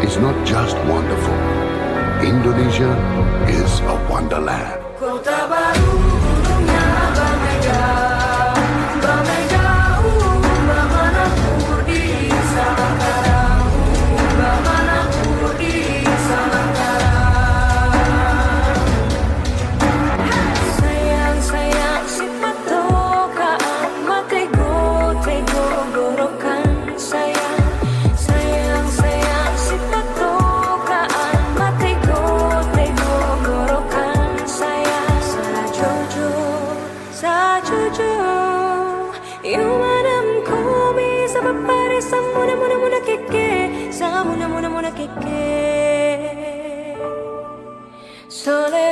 is not just wonderful. Indonesia is a wonderland. Kota baru gunungnya berbeda, berbeda, bagaimana ku di Semarang, bagaimana ku di Semarang. Sayang, sayang, si patokaan, matego, tego, gorokan. Sayang, sayang, sayang, si patokaan, matego, tego, gorokan. Sayang, sajojo, yung madam ko bisa papare sa muna keke, sa muna keke. Sole